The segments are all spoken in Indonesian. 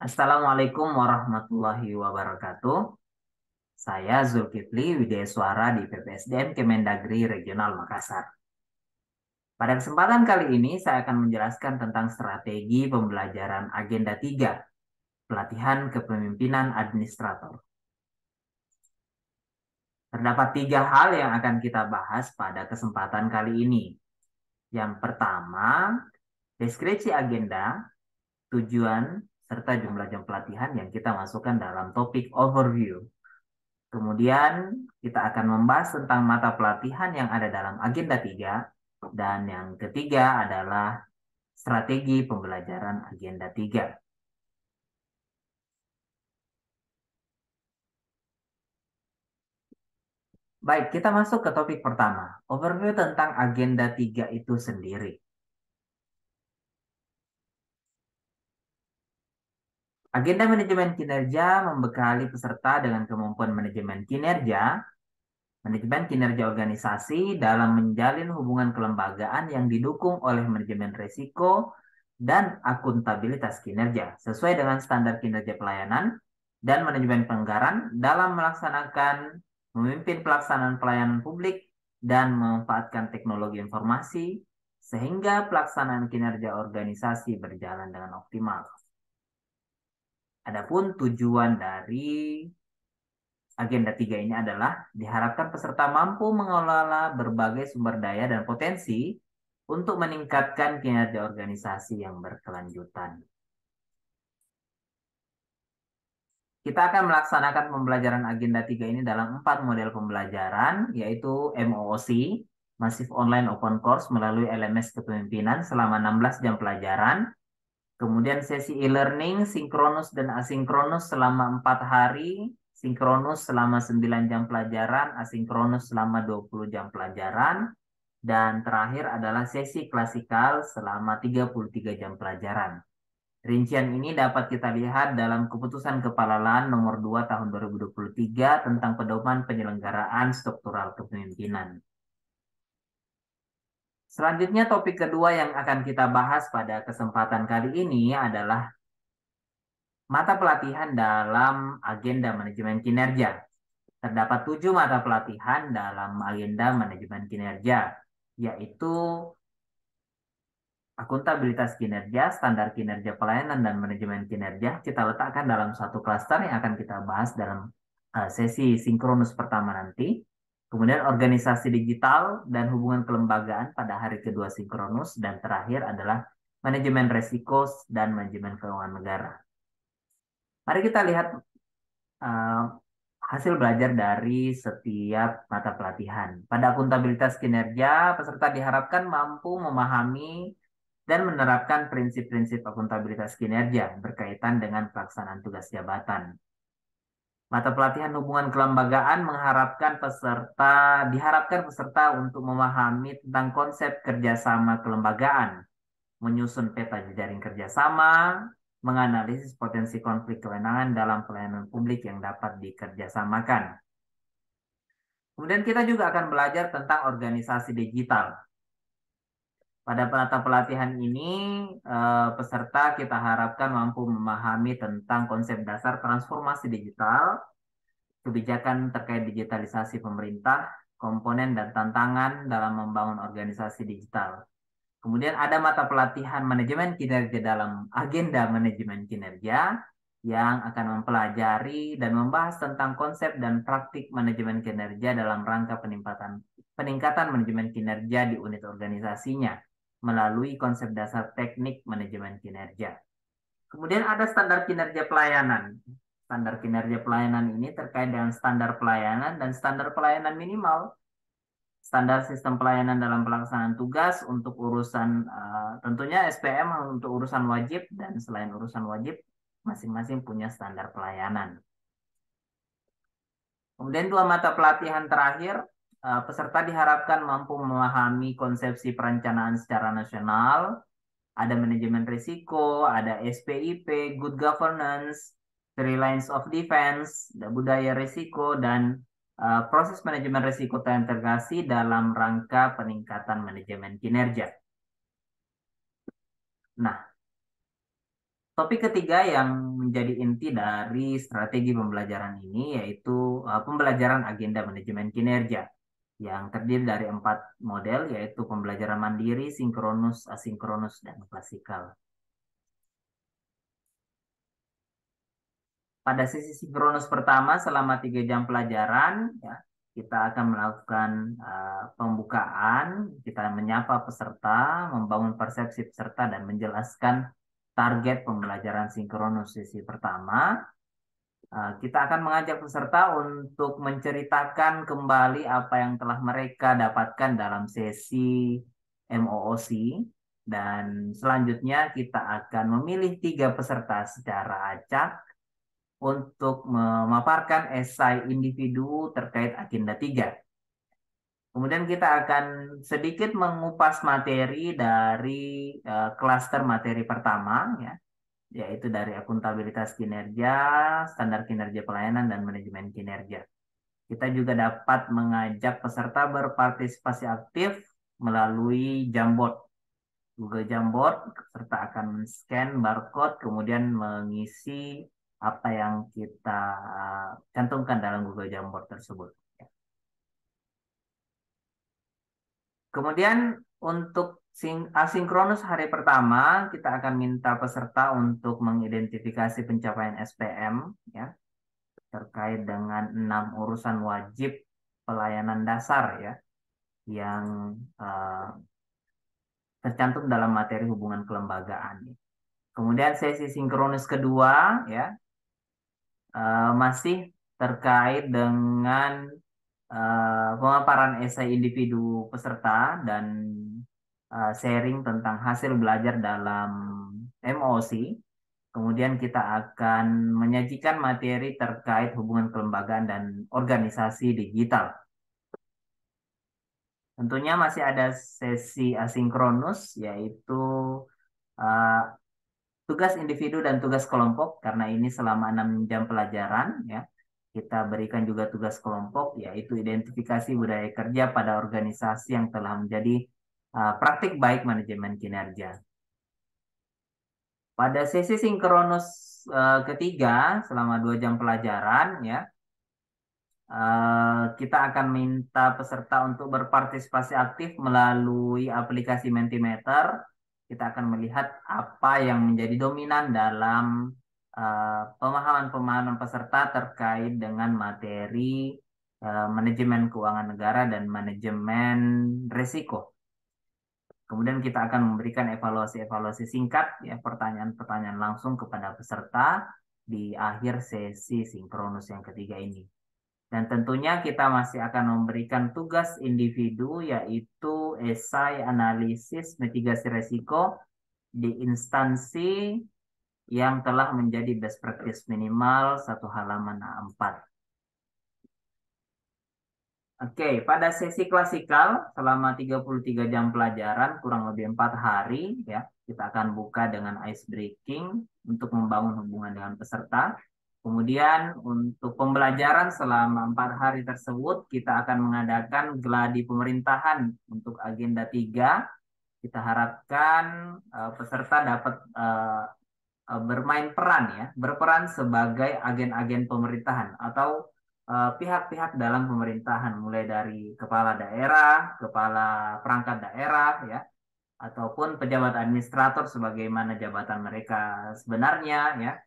Assalamualaikum warahmatullahi wabarakatuh. Saya Zulkifli Widyaswara di PPSDM Kemendagri Regional Makassar. Pada kesempatan kali ini saya akan menjelaskan tentang strategi pembelajaran Agenda 3, pelatihan kepemimpinan administrator. Terdapat 3 hal yang akan kita bahas pada kesempatan kali ini. Yang pertama, deskripsi agenda, tujuan, serta jumlah jam pelatihan yang kita masukkan dalam topik overview. Kemudian kita akan membahas tentang mata pelatihan yang ada dalam agenda 3. Dan yang ketiga adalah strategi pembelajaran agenda 3. Baik, kita masuk ke topik pertama. Overview tentang agenda 3 itu sendiri. Agenda manajemen kinerja membekali peserta dengan kemampuan manajemen kinerja organisasi dalam menjalin hubungan kelembagaan yang didukung oleh manajemen risiko dan akuntabilitas kinerja sesuai dengan standar kinerja pelayanan dan manajemen penganggaran dalam memimpin pelaksanaan pelayanan publik dan memanfaatkan teknologi informasi sehingga pelaksanaan kinerja organisasi berjalan dengan optimal. Adapun tujuan dari Agenda 3 ini adalah diharapkan peserta mampu mengelola berbagai sumber daya dan potensi untuk meningkatkan kinerja organisasi yang berkelanjutan. Kita akan melaksanakan pembelajaran Agenda 3 ini dalam 4 model pembelajaran, yaitu MOOC, Massive Online Open Course melalui LMS Kepemimpinan selama 16 jam pelajaran, kemudian sesi e-learning, sinkronus dan asinkronus selama 4 hari, sinkronus selama 9 jam pelajaran, asinkronus selama 20 jam pelajaran, dan terakhir adalah sesi klasikal selama 33 jam pelajaran. Rincian ini dapat kita lihat dalam Keputusan Kepala LAN nomor 2 tahun 2023 tentang pedoman penyelenggaraan struktural kepemimpinan. Selanjutnya topik kedua yang akan kita bahas pada kesempatan kali ini adalah mata pelatihan dalam agenda manajemen kinerja. Terdapat 7 mata pelatihan dalam agenda manajemen kinerja, yaitu akuntabilitas kinerja, standar kinerja pelayanan, dan manajemen kinerja. Kita letakkan dalam satu klaster yang akan kita bahas dalam sesi sinkronus pertama nanti. Kemudian organisasi digital dan hubungan kelembagaan pada hari kedua sinkronus. Dan terakhir adalah manajemen resiko dan manajemen keuangan negara. Mari kita lihat hasil belajar dari setiap mata pelatihan. Pada akuntabilitas kinerja, peserta diharapkan mampu memahami dan menerapkan prinsip-prinsip akuntabilitas kinerja berkaitan dengan pelaksanaan tugas jabatan. Mata pelatihan hubungan kelembagaan diharapkan peserta untuk memahami tentang konsep kerjasama kelembagaan, menyusun peta jejaring kerjasama, menganalisis potensi konflik kewenangan dalam pelayanan publik yang dapat dikerjasamakan. Kemudian kita juga akan belajar tentang organisasi digital. Pada mata pelatihan ini, peserta kita harapkan mampu memahami tentang konsep dasar transformasi digital, kebijakan terkait digitalisasi pemerintah, komponen dan tantangan dalam membangun organisasi digital. Kemudian ada mata pelatihan manajemen kinerja dalam agenda manajemen kinerja yang akan mempelajari dan membahas tentang konsep dan praktik manajemen kinerja dalam rangka peningkatan manajemen kinerja di unit organisasinya melalui konsep dasar teknik manajemen kinerja. Kemudian ada standar kinerja pelayanan. Standar kinerja pelayanan ini terkait dengan standar pelayanan dan standar pelayanan minimal. Standar sistem pelayanan dalam pelaksanaan tugas untuk urusan tentunya SPM untuk urusan wajib, dan selain urusan wajib masing-masing punya standar pelayanan. Kemudian 2 mata pelatihan terakhir, peserta diharapkan mampu memahami konsepsi perencanaan secara nasional, ada manajemen risiko, ada SPIP, good governance, 3 lines of defense, budaya risiko, dan proses manajemen risiko terintegrasi dalam rangka peningkatan manajemen kinerja. Nah, Topik ketiga yang menjadi inti dari strategi pembelajaran ini yaitu pembelajaran agenda manajemen kinerja yang terdiri dari 4 model yaitu pembelajaran mandiri, sinkronus, asinkronus, dan klasikal. Pada sesi sinkronus pertama selama 3 jam pelajaran, ya, kita akan melakukan pembukaan, kita menyapa peserta, membangun persepsi peserta, dan menjelaskan target pembelajaran sinkronus sesi pertama. Kita akan mengajak peserta untuk menceritakan kembali apa yang telah mereka dapatkan dalam sesi MOOC, dan selanjutnya kita akan memilih 3 peserta secara acak untuk memaparkan esai individu terkait agenda 3. Kemudian kita akan sedikit mengupas materi dari klaster materi pertama, ya, yaitu dari akuntabilitas kinerja, standar kinerja pelayanan, dan manajemen kinerja. Kita juga dapat mengajak peserta berpartisipasi aktif melalui Jamboard. Google Jamboard, peserta akan scan barcode, kemudian mengisi apa yang kita cantumkan dalam Google Jamboard tersebut. Kemudian untuk asinkronus hari pertama, kita akan minta peserta untuk mengidentifikasi pencapaian SPM, ya, terkait dengan 6 urusan wajib pelayanan dasar, ya, yang tercantum dalam materi hubungan kelembagaan. Kemudian sesi sinkronus kedua, ya, masih terkait dengan pemaparan esai individu peserta dan sharing tentang hasil belajar dalam MOC. Kemudian kita akan menyajikan materi terkait hubungan kelembagaan dan organisasi digital. Tentunya masih ada sesi asinkronus, yaitu tugas individu dan tugas kelompok, karena ini selama 6 jam pelajaran, ya. Kita berikan juga tugas kelompok, yaitu identifikasi budaya kerja pada organisasi yang telah menjadi praktik baik manajemen kinerja. Pada sesi sinkronus ketiga, selama 2 jam pelajaran, ya, kita akan minta peserta untuk berpartisipasi aktif melalui aplikasi Mentimeter. Kita akan melihat apa yang menjadi dominan dalam pemahaman-pemahaman peserta terkait dengan materi manajemen keuangan negara dan manajemen risiko. Kemudian kita akan memberikan evaluasi-evaluasi singkat, ya, pertanyaan-pertanyaan langsung kepada peserta di akhir sesi sinkronus yang ketiga ini. Dan tentunya kita masih akan memberikan tugas individu, yaitu esai analisis mitigasi risiko di instansi yang telah menjadi best practice minimal 1 halaman A4. Oke, pada sesi klasikal selama 33 jam pelajaran, kurang lebih 4 hari, ya, kita akan buka dengan ice breaking untuk membangun hubungan dengan peserta. Kemudian untuk pembelajaran selama 4 hari tersebut, kita akan mengadakan gladi pemerintahan untuk agenda 3. Kita harapkan peserta dapat bermain peran, ya, berperan sebagai agen-agen pemerintahan atau pihak-pihak dalam pemerintahan, mulai dari kepala daerah, kepala perangkat daerah, ya, ataupun pejabat administrator sebagaimana jabatan mereka sebenarnya, ya,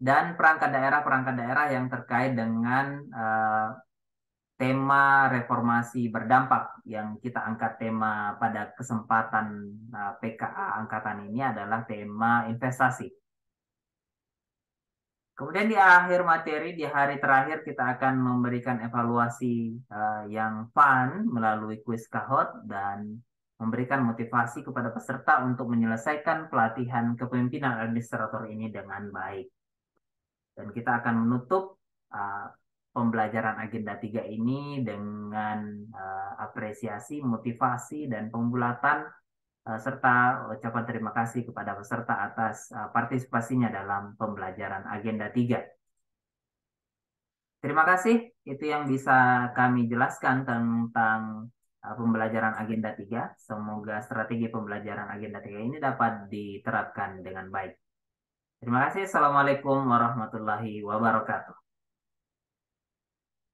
dan perangkat daerah yang terkait dengan tema reformasi berdampak yang kita angkat tema pada kesempatan PKA angkatan ini adalah tema investasi. Kemudian di akhir materi, di hari terakhir, kita akan memberikan evaluasi yang fun melalui kuis Kahoot dan memberikan motivasi kepada peserta untuk menyelesaikan pelatihan kepemimpinan administrator ini dengan baik. Dan kita akan menutup pembelajaran agenda 3 ini dengan apresiasi, motivasi, dan pembulatan serta ucapan terima kasih kepada peserta atas partisipasinya dalam pembelajaran agenda 3. Terima kasih, itu yang bisa kami jelaskan tentang pembelajaran agenda 3. Semoga strategi pembelajaran agenda 3 ini dapat diterapkan dengan baik. Terima kasih. Assalamualaikum warahmatullahi wabarakatuh.